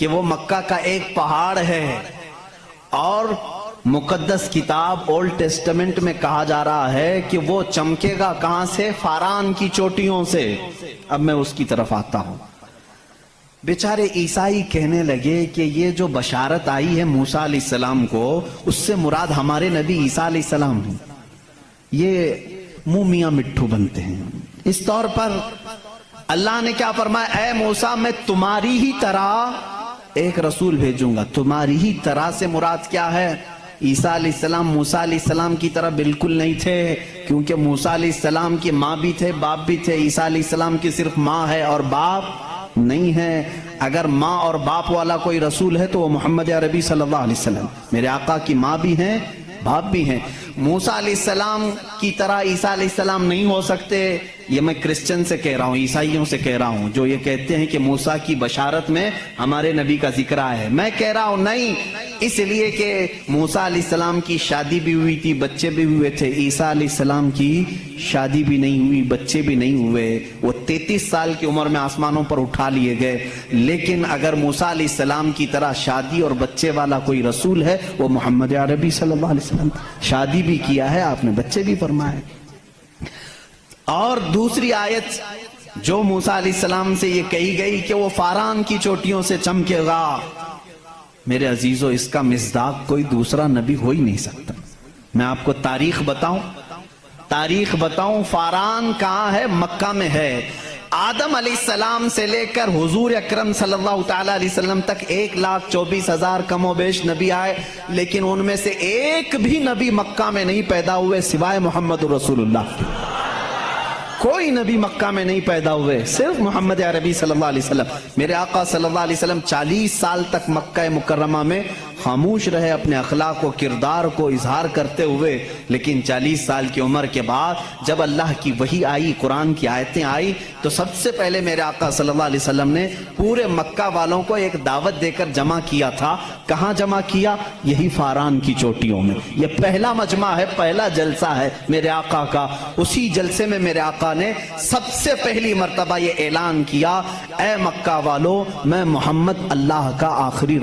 کہ وہ مکہ کا ایک پہاڑ ہے، اور مقدس کتاب اولڈ ٹیسٹمنٹ میں کہا جا رہا ہے کہ وہ چمکے گا کہاں سے؟ فاران کی چوٹیوں سے۔ اب میں اس کی طرف آتا ہوں۔ بیچارے عیسائی کہنے لگے کہ یہ جو بشارت آئی ہے موسیٰ علیہ السلام کو، اس سے مراد ہمارے نبی عیسیٰ علیہ السلام ہیں۔ یہ منہ میاں مٹھو بنتے ہیں۔ اس طور پر اللہ نے کیا فرمایا؟ اے موسیٰ میں تمہاری ہی طرح ایک رسول بھیجوں گا۔ تمہاری ہی طرح سے مراد کیا ہے؟ عیسیٰ علیہ السلام موسیٰ علیہ السلام کی طرح بالکل نہیں تھے، کیونکہ موسیٰ علیہ السلام کی ماں بھی تھے، باپ بھی تھے۔ عیسیٰ علیہ السلام کی صرف ماں ہے اور باپ نہیں ہے۔ اگر ماں اور باپ والا کوئی رسول ہے تو وہ محمد عربی صلی اللہ علیہ وسلم، میرے آقا کی ماں بھی ہیں باپ بھی ہیں۔ موسیٰ علیہ السلام کی طرح عیسیٰ علیہ السلام نہیں ہو سکتے۔ یہ میں کرسچن سے کہہ رہا ہوں، عیسائیوں سے کہہ رہا ہوں، جو یہ کہتے ہیں کہ موسیٰ کی بشارت میں ہمارے نبی کا ذکر آیا ہے۔ میں کہہ رہا ہوں نہیں، اس لیے کہ موسیٰ علیہ السلام کی شادی بھی ہوئی تھی، بچے بھی ہوئے تھے۔ عیسیٰ علیہ السلام کی شادی بھی نہیں ہوئی، بچے بھی نہیں ہوئے۔ وہ 33 سال کی عمر میں آسمانوں پر اٹھا لیے گئے۔ لیکن اگر موسیٰ علیہ السلام کی طرح شادی اور بچے والا کوئی رسول ہے، وہ محمد عربی صلی اللہ علیہ وسلم۔ شادی بھی کیا ہے آپ نے، بچے بھی فرمائے۔ اور دوسری آیت جو موسیٰ علیہ السلام سے یہ کہی گئی کہ وہ فاران کی چوٹیوں سے چمکے گا، میرے عزیزو اس کا مصداق کوئی دوسرا نبی ہو ہی نہیں سکتا۔ میں آپ کو تاریخ بتاؤں، فاران کہاں ہے؟ مکہ میں ہے۔ آدم علیہ السلام سے لے کر حضور اکرم صلی اللہ تعالی علیہ وسلم تک 1,24,000 کم و بیش نبی آئے، لیکن ان میں سے ایک بھی نبی مکہ میں نہیں پیدا ہوئے سوائے محمد رسول اللہ کے۔ کوئی نبی مکہ میں نہیں پیدا ہوئے، صرف محمد عربی صلی اللہ علیہ وسلم۔ میرے آقا صلی اللہ علیہ وسلم 40 سال تک مکہ مکرمہ میں خاموش رہے، اپنے اخلاق و کردار کو اظہار کرتے ہوئے، لیکن 40 سال کی عمر کے بعد جب اللہ کی وحی آئی، قرآن کی آیتیں آئی، تو سب سے پہلے میرے آقا صلی اللہ علیہ وسلم نے پورے مکہ والوں کو ایک دعوت دے کر جمع کیا تھا۔ کہاں جمع کیا؟ یہی فاران کی چوٹیوں میں۔ یہ پہلا مجمع ہے، پہلا جلسہ ہے میرے آقا کا۔ اسی جلسے میں میرے آقا نے سب سے پہلی مرتبہ یہ اعلان کیا، اے مکہ والو، میں محمد اللہ کا آخری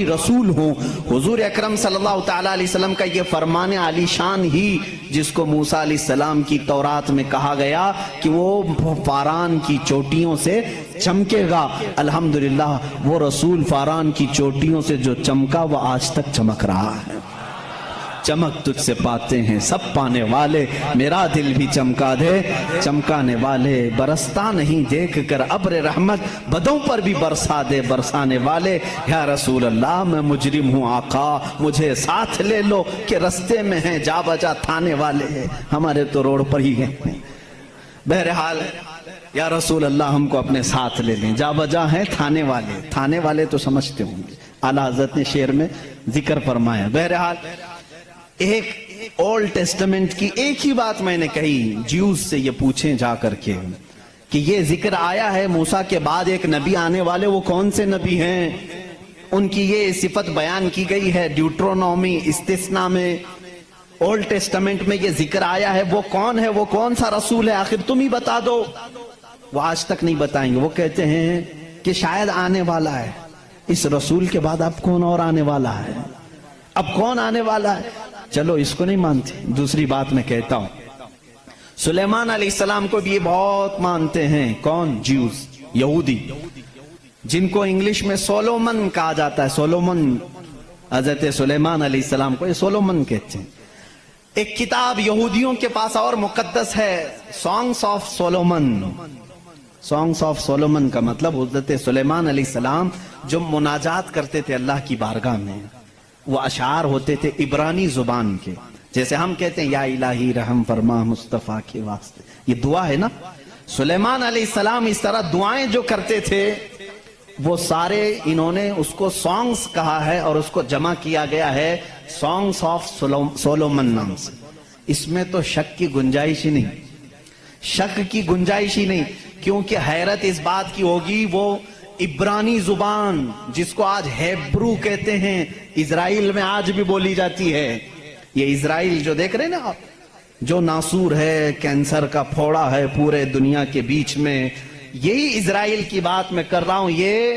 رسول ہوں۔ حضور اکرم صلی اللہ تعالی علیہ وسلم کا یہ فرمان عالی شان ہی، جس کو موسیٰ علیہ السلام کی تورات میں کہا گیا کہ وہ فاران کی چوٹیوں سے چمکے گا، الحمدللہ وہ رسول فاران کی چوٹیوں سے جو چمکا وہ آج تک چمک رہا ہے۔ چمک تجھ سے پاتے ہیں سب پانے والے، میرا دل بھی چمکا دے چمکانے والے، برستا نہیں دیکھ کر ابر رحمت، بدوں پر بھی برسا دے برسانے والے۔ یا رسول اللہ میں مجرم ہوں آقا، مجھے ساتھ لے لو کہ رستے میں ہیں جا بجا تھانے والے، ہمارے تو روڈ پر ہی ہیں۔ بہرحال یا رسول اللہ ہم کو اپنے ساتھ لے لیں، جا بجا ہیں تھانے والے تو سمجھتے ہوں گے، اعلیٰ حضرت نے شعر میں ذکر فرمایا۔ بہرحال ایک اولڈ ٹیسٹمنٹ کی ایک ہی بات میں نے کہی، جیوز سے یہ پوچھیں جا کر کے کہ یہ ذکر آیا ہے موسیٰ کے بعد ایک نبی آنے والے، وہ کون سے نبی ہیں؟ ان کی یہ صفت بیان کی گئی ہے ڈیوٹرونومی استثناء میں، اولڈ ٹیسٹمنٹ میں یہ ذکر آیا ہے، وہ کون ہے، وہ کون سا رسول ہے، آخر تم ہی بتا دو۔ وہ آج تک نہیں بتائیں گے، وہ کہتے ہیں کہ شاید آنے والا ہے، اس رسول کے بعد اب کون اور آنے والا ہے، اب کون آنے والا ہے؟ چلو اس کو نہیں مانتے، دوسری بات میں کہتا ہوں، سلیمان علیہ السلام کو بھی یہ بہت مانتے ہیں۔ کون؟ جیوز، یہودی، جن کو انگلش میں سولومن کہا جاتا ہے۔ سولومن، حضرت سلیمان علیہ السلام کو یہ سولومن کہتے ہیں۔ ایک کتاب یہودیوں کے پاس اور مقدس ہے، songs of Solomon. Songs of Solomon کا مطلب حضرت سلیمان علیہ السلام جو مناجات کرتے تھے اللہ کی بارگاہ میں، وہ اشعار ہوتے تھے عبرانی زبان کے، جیسے ہم کہتے ہیں یا الہی رحم فرما مصطفیٰ کے واسطے، یہ دعا ہے نا۔ سلیمان علیہ السلام اس طرح دعائیں جو کرتے تھے، وہ سارے انہوں نے اس کو سانگس کہا ہے، اور اس کو جمع کیا گیا ہے سانگس آف سولومن نام سے۔ اس میں تو شک کی گنجائش ہی نہیں، کیونکہ حیرت اس بات کی ہوگی، وہ عبرانی زبان جس کو آج ہیبرو کہتے ہیں، اسرائیل میں آج بھی بولی جاتی ہے۔ یہ اسرائیل جو دیکھ رہے ہیں نا آپ، جو ناسور ہے، کینسر کا پھوڑا ہے پورے دنیا کے بیچ میں، یہی اسرائیل کی بات میں کر رہا ہوں۔ یہ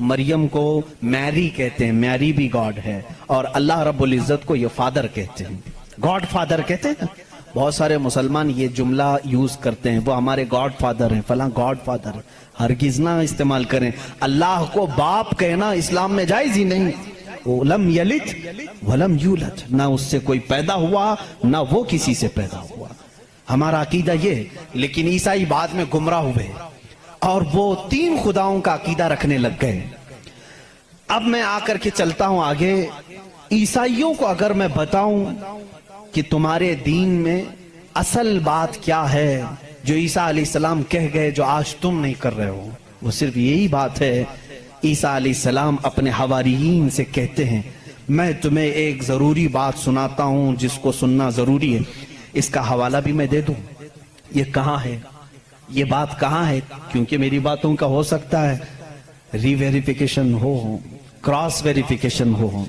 مریم کو میری کہتے ہیں, میری بھی گاڈ ہے, اور اللہ رب العزت کو یہ فادر کہتے ہیں, گاڈ فادر کہتے ہیں. بہت سارے مسلمان یہ جملہ یوز کرتے ہیں, وہ ہمارے گاڈ فادر ہیں, فلاں گاڈ فادر ہے. ہرگز نہ استعمال کریں. اللہ کو باپ کہنا اسلام میں جائز ہی نہیں. لم یلد ولم یولد, نہ اس سے کوئی پیدا ہوا نہ وہ کسی سے پیدا ہوا. ہمارا عقیدہ یہ. لیکن عیسائی بعد میں گمراہ ہوئے اور وہ 3 خداؤں کا عقیدہ رکھنے لگ گئے. اب میں آ کر کے چلتا ہوں آگے. عیسائیوں کو اگر میں بتاؤں کہ تمہارے دین میں اصل بات کیا ہے جو عیسیٰ علیہ السلام کہہ گئے جو آج تم نہیں کر رہے ہو, وہ صرف یہی بات ہے. عیسیٰ علیہ السلام اپنے حواریین سے کہتے ہیں میں تمہیں ایک ضروری بات سناتا ہوں جس کو سننا ضروری ہے. اس کا حوالہ بھی میں دے دوں. یہ کہاں ہے, یہ بات کہاں ہے, کیونکہ میری باتوں کا ہو سکتا ہے ری ویریفیکیشن ہو, کراس ویریفیکیشن ہو,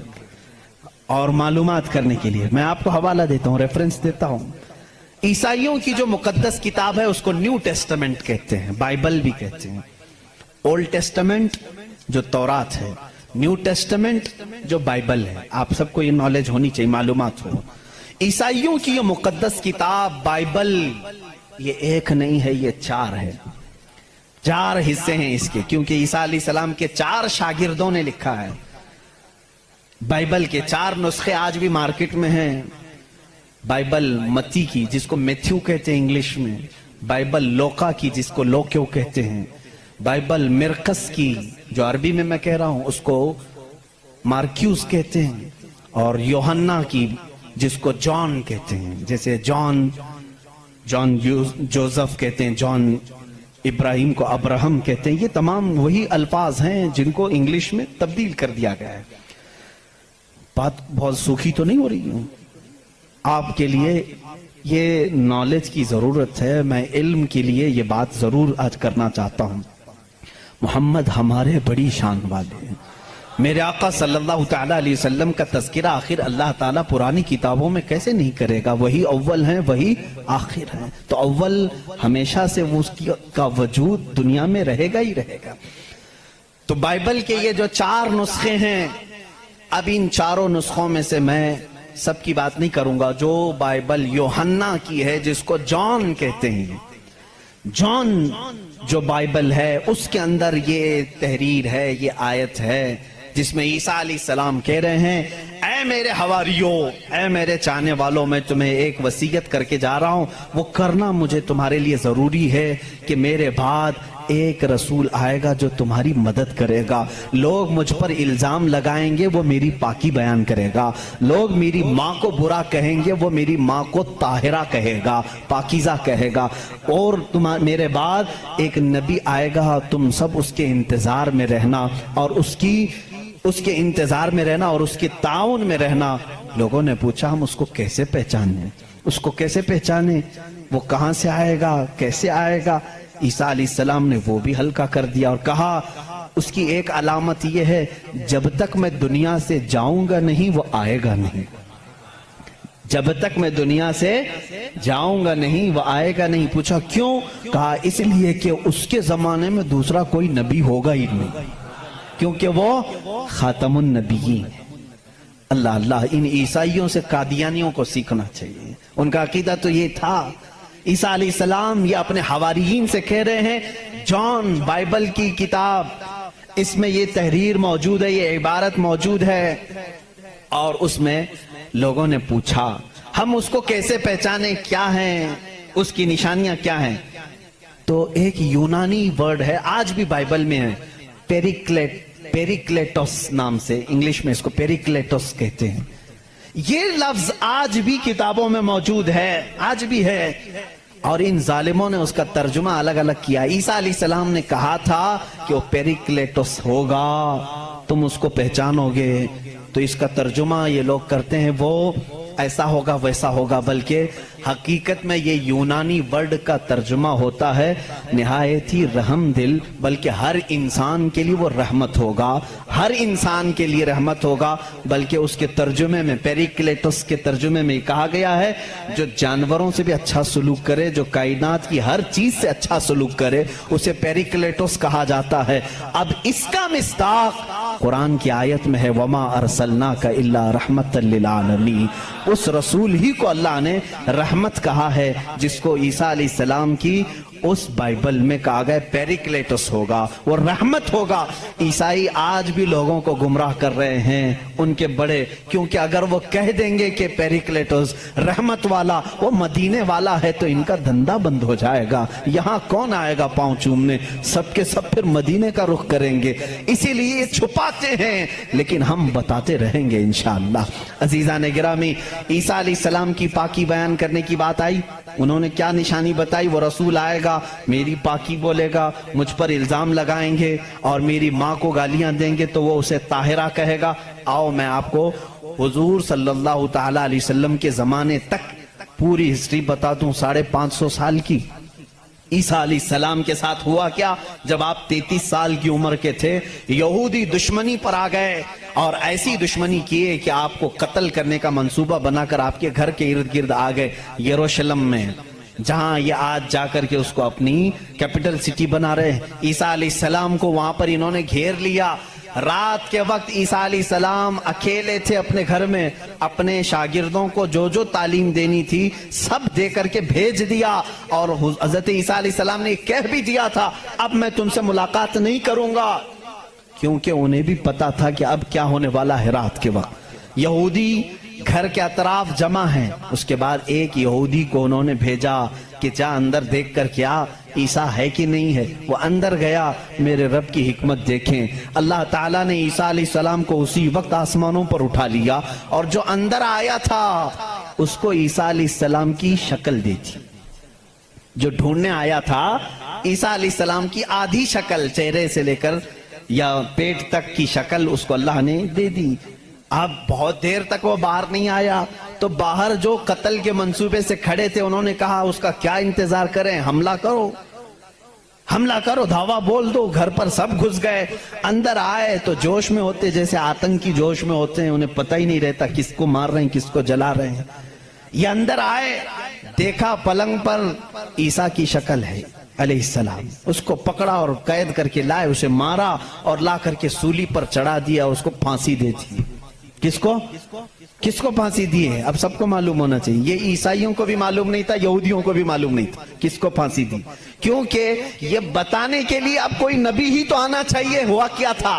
اور معلومات کرنے کے لیے میں آپ کو حوالہ دیتا ہوں, ریفرنس دیتا ہوں. عیسائیوں کی جو مقدس کتاب ہے اس کو نیو ٹیسٹمنٹ کہتے ہیں, بائبل بھی کہتے ہیں. اولڈ ٹیسٹمنٹ جو تورات ہے, نیو ٹیسٹمنٹ جو بائبل ہے. آپ سب کو یہ نالج ہونی چاہیے, معلومات ہو. عیسائیوں کی یہ مقدس کتاب بائبل یہ ایک نہیں ہے, یہ 4 ہے. 4 حصے ہیں اس کے, کیونکہ عیسیٰ علیہ السلام کے 4 شاگردوں نے لکھا ہے. بائبل کے 4 نسخے آج بھی مارکیٹ میں ہیں. بائبل متی کی جس کو میتھیو کہتے ہیں انگلش میں, بائبل لوکا کی جس کو لوکیو کہتے ہیں, بائبل مرقس کی جو عربی میں کہہ رہا ہوں اس کو مارکیوس کہتے ہیں, اور یوحنا کی جس کو جان کہتے ہیں, جیسے جان جوزف کہتے ہیں, جان ابراہیم کو ابراہم کہتے ہیں. یہ تمام وہی الفاظ ہیں جن کو انگلش میں تبدیل کر دیا گیا ہے. بات بہت سوکھی تو نہیں ہو رہی ہوں آپ کے لیے, یہ نالج کی ضرورت ہے. میں علم کے لیے یہ بات ضرور آج کرنا چاہتا ہوں. محمد ہمارے بڑی شان والے ہیں. میرے آقا صلی اللہ تعالیٰ علیہ وسلم کا تذکرہ آخر اللہ تعالیٰ پرانی کتابوں میں کیسے نہیں کرے گا؟ وہی اول ہیں, وہی آخر ہیں. تو اول ہمیشہ سے اس کا وجود دنیا میں رہے گا ہی رہے گا. تو بائبل کے یہ جو 4 نسخے ہیں, اب ان 4 نسخوں میں سے میں سب کی بات نہیں کروں گا. جو بائبل یوحنا کی ہے جس کو جان کہتے ہیں, جان جو بائبل ہے اس کے اندر یہ تحریر ہے, یہ آیت ہے جس میں عیسیٰ علیہ السلام کہہ رہے ہیں اے میرے حواریوں, اے میرے چاہنے والوں, میں تمہیں ایک وصیت کر کے جا رہا ہوں. وہ کرنا مجھے تمہارے لیے ضروری ہے کہ میرے بعد ایک رسول آئے گا جو تمہاری مدد کرے گا. لوگ مجھ پر الزام لگائیں گے, وہ میری پاکی بیان کرے گا. لوگ میری ماں کو برا کہیں گے, وہ میری ماں کو طاہرہ کہے گا, پاکیزہ کہے گا. اور میرے بعد ایک نبی آئے گا, تم سب اس کے انتظار میں رہنا, اور اس کے انتظار میں رہنا اور اس کے تعاون میں رہنا. لوگوں نے پوچھا ہم اس کو کیسے پہچانے, اس کو کیسے پہچانے, وہ کہاں سے آئے گا, کیسے آئے گا؟ عیسیٰ علیہ السلام نے وہ بھی ہلکا کر دیا اور کہا اس کی ایک علامت یہ ہے جب تک میں دنیا سے جاؤں گا نہیں وہ آئے گا نہیں. جب تک میں دنیا سے جاؤں گا نہیں وہ آئے گا نہیں. پوچھا کیوں؟ کہا اس لیے کہ اس کے زمانے میں دوسرا کوئی نبی ہوگا ہی نہیں, کیونکہ وہ خاتم النبیین. اللہ اللہ, ان عیسائیوں سے قادیانیوں کو سیکھنا چاہیے. ان کا عقیدہ تو یہ تھا. عیسیٰ علیہ السلام یہ اپنے حواریین سے کہہ رہے ہیں جان بائبل کی کتاب, اس میں یہ تحریر موجود ہے, یہ عبارت موجود ہے. اور اس میں لوگوں نے پوچھا ہم اس کو کیسے پہچانے, کیا ہیں اس کی نشانیاں کیا ہیں؟ تو ایک یونانی ورڈ ہے, آج بھی بائبل میں ہے, پیریکلیٹوس نام سے, انگلش میں اس کو پیریکلیٹوس کہتے ہیں. یہ لفظ آج بھی کتابوں میں موجود ہے, آج بھی ہے. اور ان ظالموں نے اس کا ترجمہ الگ الگ کیا. عیسیٰ علیہ السلام نے کہا تھا کہ وہ پیریکلیٹوس ہوگا, تم اس کو پہچانو گے. تو اس کا ترجمہ یہ لوگ کرتے ہیں وہ ایسا ہوگا ویسا ہوگا, بلکہ حقیقت میں یہ یونانی ورڈ کا ترجمہ ہوتا ہے نہایت ہی رحم دل، بلکہ ہر انسان کے لیے وہ رحمت ہوگا، ہر انسان کے لیے رحمت ہوگا، بلکہ اس کے ترجمے میں پیریکلیٹس کے ترجمے میں کہا گیا ہے جو جانوروں سے بھی اچھا سلوک کرے، جو کائنات کی ہر چیز سے اچھا سلوک کرے، اسے پیریکلیٹس کہا جاتا ہے۔ اب اس کا مصداق قرآن کی آیت میں ہے وَمَا أَرْسَلْنَاكَ إِلَّا رَحْمَةً لِّلْعَالَمِينَ۔ اس رسول ہی کو اللہ نے رحمت کہا ہے، جس کو عیسیٰ علیہ السلام کی اس بائبل میں کہا گیا پیریکلیٹس ہوگا، وہ رحمت ہوگا۔ عیسائی آج بھی لوگوں کو گمراہ کر رہے ہیں، ان کے بڑے، کیونکہ اگر وہ کہہ دیں گے کہ پیریکلیٹس رحمت والا وہ مدینے والا ہے تو ان کا دھندا بند ہو جائے گا، یہاں کون آئے گا پاؤں چومنے، سب کے سب پھر مدینے کا رخ کریں گے، اسی لیے یہ چھپاتے ہیں، لیکن ہم بتاتے رہیں گے انشاءاللہ۔ عزیزان گرامی، عیسیٰ علیہ السلام کی پاکی بیان کرنے کی بات آئی، انہوں نے کیا نشانی بتائی؟ وہ رسول آئے گا، میری پاکی بولے گا، مجھ پر الزام لگائیں گے اور میری ماں کو گالیاں دیں گے تو وہ اسے طاہرہ کہے گا۔ آؤ میں آپ کو حضور صلی اللہ تعالیٰ علیہ وسلم کے زمانے تک پوری ہسٹری بتا دوں، 550 سال کی۔ عیسیٰ علیہ السلام کے ساتھ ہوا کیا؟ جب آپ 33 سال کی عمر کے تھے، یہودی دشمنی پر آ گئے اور ایسی دشمنی کیے کہ آپ کو قتل کرنے کا منصوبہ بنا کر آپ کے گھر کے ارد گرد آ گئے، یروشلم میں، جہاں یہ آج جا کر کے اس کو اپنی کیپٹل سٹی بنا رہے ہیں۔ عیسیٰ علیہ السلام کو وہاں پر انہوں نے گھیر لیا۔ رات کے وقت عیسیٰ علیہ السلام اکیلے تھے اپنے گھر میں، اپنے شاگردوں کو جو جو تعلیم دینی تھی سب دے کر کے بھیج دیا، اور حضرت عیسیٰ علیہ السلام نے کہہ بھی دیا تھا اب میں تم سے ملاقات نہیں کروں گا، کیونکہ انہیں بھی پتا تھا کہ اب کیا ہونے والا ہے۔ رات کے وقت یہودی گھر کے اطراف جمع ہیں، اس کے بعد ایک یہودی کو انہوں نے بھیجا کہ جا اندر دیکھ کر کیا عیسیٰ ہے کہ نہیں ہے۔ وہ اندر گیا، میرے رب کی حکمت دیکھیں، اللہ تعالیٰ نے عیسیٰ علیہ السلام کو اسی وقت آسمانوں پر اٹھا لیا، اور جو اندر آیا تھا اس کو عیسیٰ علیہ السلام کی شکل دی تھی۔ جو ڈھونڈنے آیا تھا عیسیٰ علیہ السلام کی آدھی شکل، چہرے سے لے کر یا پیٹ تک کی شکل اس کو اللہ نے دے دی۔ اب بہت دیر تک وہ باہر نہیں آیا تو باہر جو قتل کے منصوبے سے کھڑے تھے انہوں نے کہا اس کا کیا انتظار کریں، حملہ کرو، حملہ کرو، دھاوا بول دو۔ گھر پر سب گھس گئے، اندر آئے تو جوش میں ہوتے، جیسے آتنکی جوش میں ہوتے ہیں، انہیں پتہ ہی نہیں رہتا کس کو مار رہے ہیں کس کو جلا رہے ہیں۔ یہ اندر آئے، دیکھا پلنگ پر عیسیٰ کی شکل ہے علیہ السلام، اس کو پکڑا اور قید کر کے لائے، اسے مارا اور لا کر کے سولی پر چڑھا دیا، اس کو پھانسی دے دی۔ کس کو پھانسی دی ہے؟ اب سب کو معلوم ہونا چاہیے، یہ عیسائیوں کو بھی معلوم نہیں تھا، یہودیوں کو بھی معلوم نہیں تھا کس کو پھانسی دی، کیونکہ یہ بتانے کے لیے اب کوئی نبی ہی تو آنا چاہیے ہوا کیا تھا،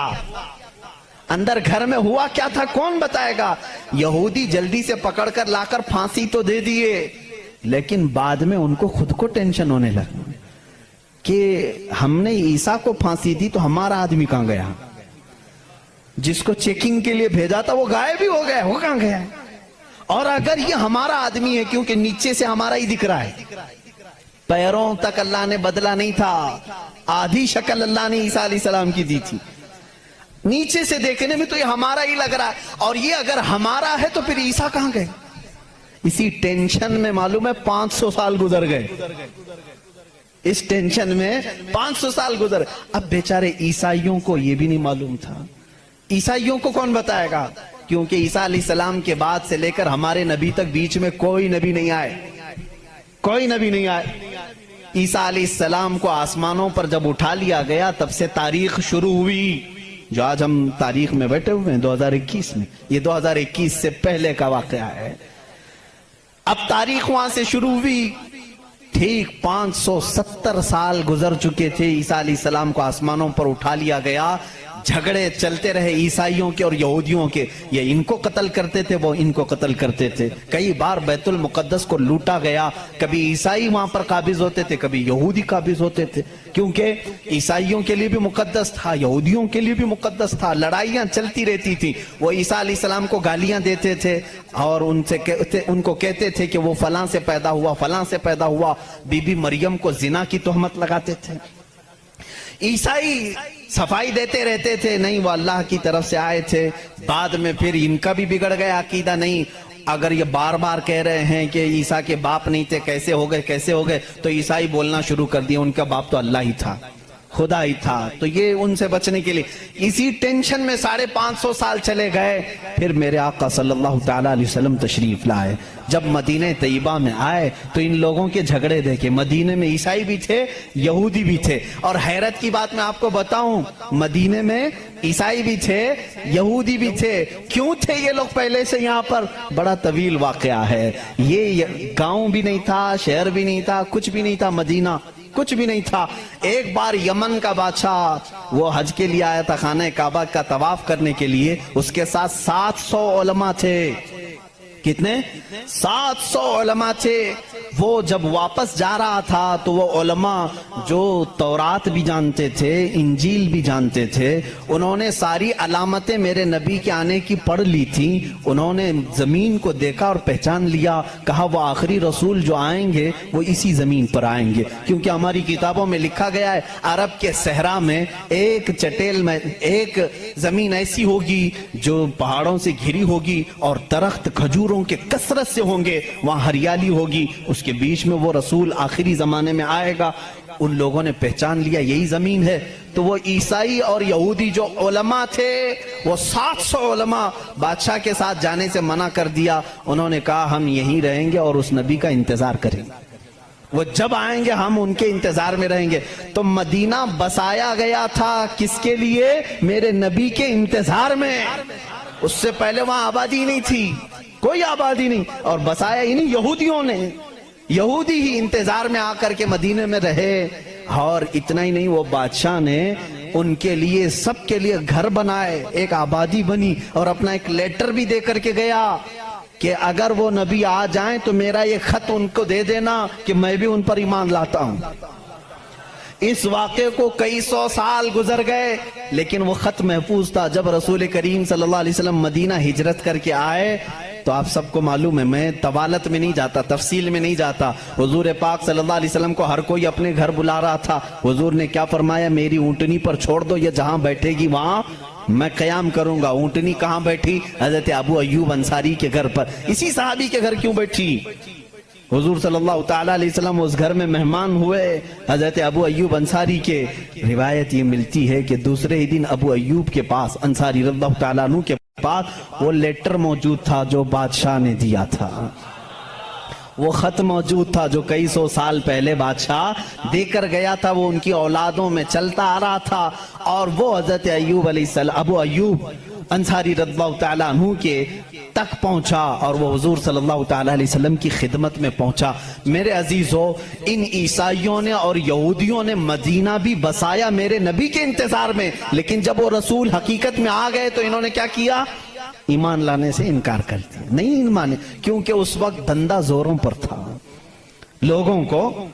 اندر گھر میں ہوا کیا تھا کون بتائے گا۔ یہودی جلدی سے پکڑ کر لا کر پھانسی تو دے دیے، لیکن بعد میں ان کو خود کو ٹینشن ہونے لگا کہ ہم نے عیسیٰ کو پھانسی دی تو ہمارا آدمی کہاں گیا، جس کو چیکنگ کے لیے بھیجا تھا وہ غائب بھی ہو گیا، وہ کہاں گیا ہے؟ اور اگر یہ ہمارا آدمی ہے، کیونکہ نیچے سے ہمارا ہی دکھ رہا ہے، پیروں تک اللہ نے بدلا نہیں تھا، آدھی شکل اللہ نے عیسیٰ علیہ السلام کی دی تھی، نیچے سے دیکھنے میں تو یہ ہمارا ہی لگ رہا ہے، اور یہ اگر ہمارا ہے تو پھر عیسیٰ کہاں گئے؟ اسی ٹینشن میں معلوم ہے 500 سال گزر گئے، اس ٹینشن میں 500 سال گزر۔ اب بیچارے عیسائیوں کو یہ بھی نہیں معلوم تھا، عیسائیوں کو کون بتائے گا، کیونکہ عیسیٰ علیہ السلام کے بعد سے لے کر ہمارے نبی تک بیچ میں کوئی نبی نہیں آئے، کوئی نبی نہیں آئے۔ عیسیٰ علیہ السلام کو آسمانوں پر جب اٹھا لیا گیا تب سے تاریخ شروع ہوئی، جو آج ہم تاریخ میں بیٹھے ہوئے ہیں 2021 میں، یہ 2021 سے پہلے کا واقعہ ہے۔ اب تاریخ وہاں سے شروع ہوئی، ٹھیک 570 سال گزر چکے تھے، عیسیٰ علیہ السلام کو آسمانوں پر اٹھا لیا گیا، جھگڑے چلتے رہے عیسائیوں کے اور یہودیوں کے، یہ ان کو قتل کرتے تھے وہ ان کو قتل کرتے تھے، کئی بار بیت المقدس کو لوٹا گیا، کبھی عیسائی وہاں پر قابض ہوتے تھے کبھی یہودی قابض ہوتے تھے، کیونکہ عیسائیوں کے لیے بھی مقدس تھا یہودیوں کے لیے بھی مقدس تھا، لڑائیاں چلتی رہتی تھی۔ وہ عیسیٰ علیہ السلام کو گالیاں دیتے تھے اور ان کو کہتے تھے کہ وہ فلاں سے پیدا ہوا فلاں سے پیدا ہوا، بی بی مریم کو زنا کی تہمت لگاتے تھے۔ عیسائی صفائی دیتے رہتے تھے، نہیں وہ اللہ کی طرف سے آئے تھے، بعد میں پھر ان کا بھی بگڑ گیا عقیدہ، نہیں اگر یہ بار بار کہہ رہے ہیں کہ عیسیٰ کے باپ نہیں تھے، کیسے ہو گئے، تو عیسائی بولنا شروع کر دیا ان کا باپ تو اللہ ہی تھا، خدا ہی تھا. تو یہ ان سے بچنے کے لیے اسی ٹینشن میں 550 سال چلے گئے. پھر میرے آقا صلی اللہ تعالیٰ علیہ وسلم تشریف لائے. جب مدینہ طیبہ میں آئے تو ان لوگوں کے جھگڑے دیکھے. مدینے میں عیسائی بھی تھے، یہودی بھی تھے. اور حیرت کی بات میں آپ کو بتاؤں، مدینے میں عیسائی بھی تھے، یہودی بھی تھے. کیوں تھے یہ لوگ پہلے سے یہاں پر؟ بڑا طویل واقعہ ہے. یہ گاؤں بھی نہیں تھا، شہر بھی نہیں تھا، کچھ بھی نہیں تھا. مدینہ کچھ بھی نہیں تھا. ایک بار یمن کا بادشاہ وہ حج کے لیے آیا تھا، خانہ کعبہ کا طواف کرنے کے لیے. اس کے ساتھ 700 علماء تھے. کتنے؟ 700 علماء تھے. وہ جب واپس جا رہا تھا تو وہ علماء جو تورات بھی جانتے تھے، انجیل بھی جانتے تھے، انہوں نے ساری علامتیں میرے نبی کے آنے کی پڑھ لی تھی. انہوں نے زمین کو دیکھا اور پہچان لیا. کہا وہ آخری رسول جو آئیں گے وہ اسی زمین پر آئیں گے، کیونکہ ہماری کتابوں میں لکھا گیا ہے عرب کے صحرا میں ایک چٹیل میں ایک زمین ایسی ہوگی جو پہاڑوں سے گھری ہوگی اور درخت کھجوروں کے کثرت سے ہوں گے، وہاں ہریالی ہوگی، اس کے بیچ میں وہ رسول آخری زمانے میں آئے گا. ان لوگوں نے پہچان لیا یہی زمین ہے. تو وہ عیسائی اور یہودی جو علماء تھے، وہ 700 علماء بادشاہ کے ساتھ جانے سے منع کر دیا. انہوں نے کہا ہم یہیں رہیں گے اور اس نبی کا انتظار کریں گے، وہ جب آئیں گے ہم ان کے انتظار میں رہیں گے. تو مدینہ بسایا گیا تھا کس کے لیے؟ میرے نبی کے انتظار میں. اس سے پہلے وہاں آبادی نہیں تھی، کوئی آبادی نہیں، اور بسایا ہی نہیں یہودیوں نے. یہودی ہی انتظار میں آ کر کے مدینے میں رہے. اور اتنا ہی نہیں، وہ بادشاہ نے ان کے لیے سب کے لیے گھر بنائے، ایک آبادی بنی، اور اپنا ایک لیٹر بھی دے کر کے گیا کہ اگر وہ نبی آ جائیں تو میرا یہ خط ان کو دے دینا کہ میں بھی ان پر ایمان لاتا ہوں. اس واقعے کو کئی سو سال گزر گئے لیکن وہ خط محفوظ تھا. جب رسول کریم صلی اللہ علیہ وسلم مدینہ ہجرت کر کے آئے تو آپ سب کو معلوم ہے، میں طوالت میں نہیں جاتا، تفصیل میں نہیں جاتا. حضور پاک صلی اللہ علیہ وسلم کو ہر کوئی اپنے گھر بلا رہا تھا. حضور نے کیا فرمایا؟ میری اونٹنی پر چھوڑ دو، یہ جہاں بیٹھے گی وہاں میں قیام کروں گا. اونٹنی کہاں بیٹھی؟ حضرت ابو ایوب انصاری کے گھر پر. اسی صحابی کے گھر کیوں بیٹھی؟ حضور صلی اللہ تعالیٰ علیہ وسلم اس گھر میں مہمان ہوئے حضرت ابو ایوب انصاری کے. روایت یہ ملتی ہے کہ دوسرے ہی دن ابو ایوب کے پاس، انصاری رضی اللہ تعالیٰ عنہ کے پاس، وہ لیٹر موجود تھا جو بادشاہ نے دیا تھا. وہ خط موجود تھا جو کئی سو سال پہلے بادشاہ دے کر گیا تھا. وہ ان کی اولادوں میں چلتا آ رہا تھا. اور وہ حضرت ایوب علیہ السلام، ابو ایوب انصاری رضی اللہ تعالیٰ عنہ کے تک پہنچا اور وہ حضور صلی اللہ تعالیٰ علیہ وسلم کی خدمت میں پہنچا. میرے عزیزو، ان عیسائیوں نے اور یہودیوں نے مدینہ بھی بسایا میرے نبی کے انتظار میں، لیکن جب وہ رسول حقیقت میں آ گئے تو انہوں نے کیا کیا؟ ایمان لانے سے انکار کر دیا. نہیں مانے، کیونکہ اس وقت دھندا زوروں پر تھا. لوگوں کو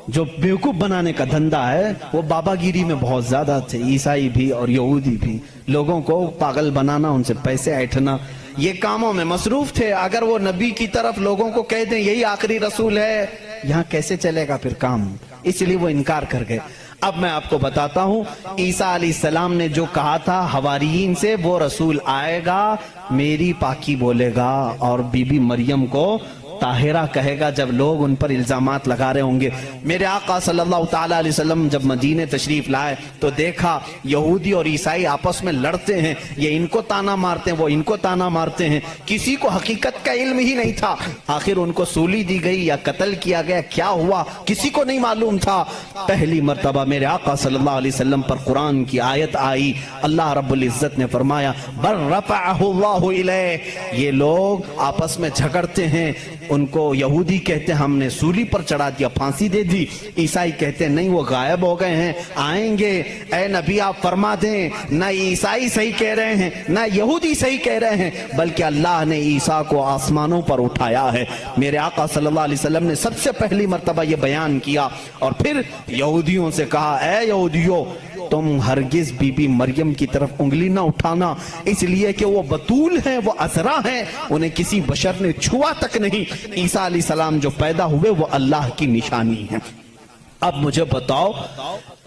جو بیوقوف بنانے کا دھندا ہے وہ بابا گیری میں بہت زیادہ تھے. عیسائی بھی اور یہودی بھی لوگوں کو پاگل بنانا، ان سے پیسے ایٹھنا، یہ کاموں میں مصروف تھے. اگر وہ نبی کی طرف لوگوں کو کہہ دیں یہی آخری رسول ہے، یہاں کیسے چلے گا پھر کام؟ اس لیے وہ انکار کر گئے. اب میں آپ کو بتاتا ہوں عیسیٰ علیہ السلام نے جو کہا تھا حواریین سے، وہ رسول آئے گا، میری پاکی بولے گا اور بی بی مریم کو طاہرہ کہے گا جب لوگ ان پر الزامات لگا رہے ہوں گے. میرے آقا صلی اللہ تعالیٰ علیہ وسلم جب مدینہ تشریف لائے تو دیکھا یہودی اور عیسائی آپس میں لڑتے ہیں. یہ ان کو تانا مارتے ہیں، وہ ان کو تانا مارتے ہیں. کسی کو حقیقت کا علم ہی نہیں تھا. آخر ان کو سولی دی گئی یا قتل کیا گیا، کیا ہوا کسی کو نہیں معلوم تھا. پہلی مرتبہ میرے آقا صلی اللہ علیہ وسلم پر قرآن کی آیت آئی. اللہ رب العزت نے فرمایا بر رفعہ اللہ الیہ. یہ لوگ آپس میں جھگڑتے ہیں، ان کو یہودی کہتے ہیں ہم نے سولی پر چڑھا دیا، پھانسی دے دی. عیسائی کہتے ہیں نہیں، وہ غائب ہو گئے ہیں، آئیں گے. اے نبی آپ فرما دیں، نہ عیسائی صحیح کہہ رہے ہیں نہ یہودی صحیح کہہ رہے ہیں، بلکہ اللہ نے عیسیٰ کو آسمانوں پر اٹھایا ہے. میرے آقا صلی اللہ علیہ وسلم نے سب سے پہلی مرتبہ یہ بیان کیا اور پھر یہودیوں سے کہا اے یہودیوں، تم ہرگز بی بی مریم کی طرف انگلی نہ اٹھانا، اس لیے کہ وہ بطول ہیں، وہ عذرا ہیں، انہیں کسی بشر نے چھوا تک نہیں. عیسیٰ علیہ السلام جو پیدا ہوئے وہ اللہ کی نشانی ہے. اب مجھے بتاؤ،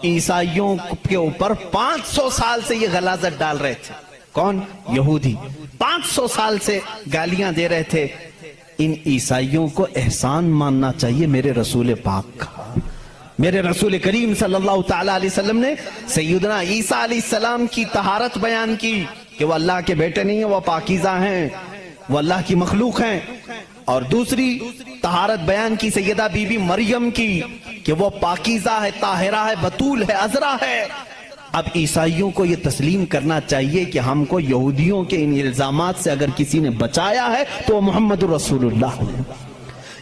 عیسائیوں کے اوپر 500 سال سے یہ غلاظت ڈال رہے تھے. کون؟ یہودی 500 سال سے گالیاں دے رہے تھے. ان عیسائیوں کو احسان ماننا چاہیے میرے رسول پاک کا. میرے رسول کریم صلی اللہ تعالی علیہ وسلم نے سیدنا عیسیٰ علیہ السلام کی طہارت بیان کی کہ وہ اللہ کے بیٹے نہیں ہیں, وہ پاکیزہ ہیں, وہ اللہ کی مخلوق ہیں. اور دوسری طہارت بیان کی سیدہ بی بی مریم کی کہ وہ پاکیزہ ہے, طاہرہ ہے, بطول ہے, عذرا ہے. اب عیسائیوں کو یہ تسلیم کرنا چاہیے کہ ہم کو یہودیوں کے ان الزامات سے اگر کسی نے بچایا ہے تو وہ محمد رسول اللہ ہے.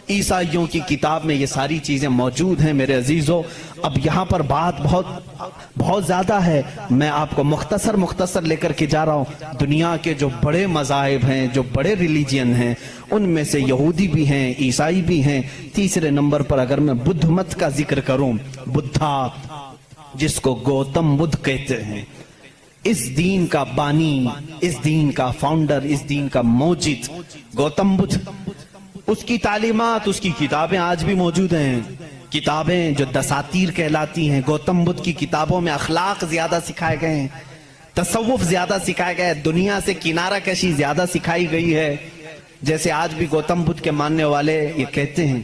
عیسائیوں کی کتاب میں یہ ساری چیزیں موجود ہیں میرے عزیزو. اب یہاں پر بات بہت زیادہ ہے, میں آپ کو مختصر لے کر کے جا رہا ہوں. دنیا کے جو بڑے مذاہب ہیں, جو بڑے ریلیجین ہیں, ان میں سے یہودی بھی ہیں, عیسائی بھی ہیں. تیسرے نمبر پر اگر میں بدھ مت کا ذکر کروں, بدھا جس کو گوتم بدھ کہتے ہیں, اس دین کا بانی, اس دین کا فاؤنڈر, اس دین کا موجد گوتم بدھ. اس کی تعلیمات, اس کی کتابیں آج بھی موجود ہیں. کتابیں جو دساتیر کہلاتی ہیں, گوتم بدھ کی کتابوں میں اخلاق زیادہ سکھائے گئے ہیں, تصوف زیادہ سکھائے گئے, دنیا سے کنارہ کشی زیادہ سکھائی گئی ہے. جیسے آج بھی گوتم بدھ کے ماننے والے یہ کہتے ہیں.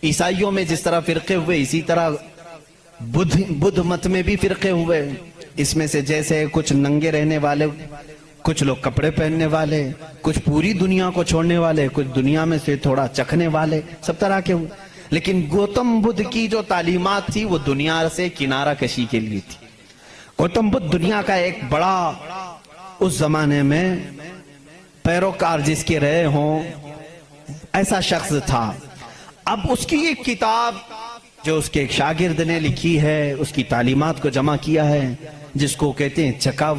عیسائیوں میں جس طرح فرقے ہوئے, اسی طرح بدھ مت میں بھی فرقے ہوئے. اس میں سے جیسے کچھ ننگے رہنے والے, کچھ لوگ کپڑے پہننے والے, کچھ پوری دنیا کو چھوڑنے والے, کچھ دنیا میں سے تھوڑا چکھنے والے, سب طرح کے ہوئے. لیکن گوتم بدھ کی جو تعلیمات تھی وہ دنیا سے کنارہ کشی کے لیے تھی. گوتم بدھ دنیا کا ایک بڑا اس زمانے میں پیروکار جس کے رہے ہوں ایسا شخص تھا. اب اس کی ایک کتاب جو اس کے ایک شاگرد نے لکھی ہے, اس کی تعلیمات کو جمع کیا ہے, جس کو کہتے ہیں چکاوت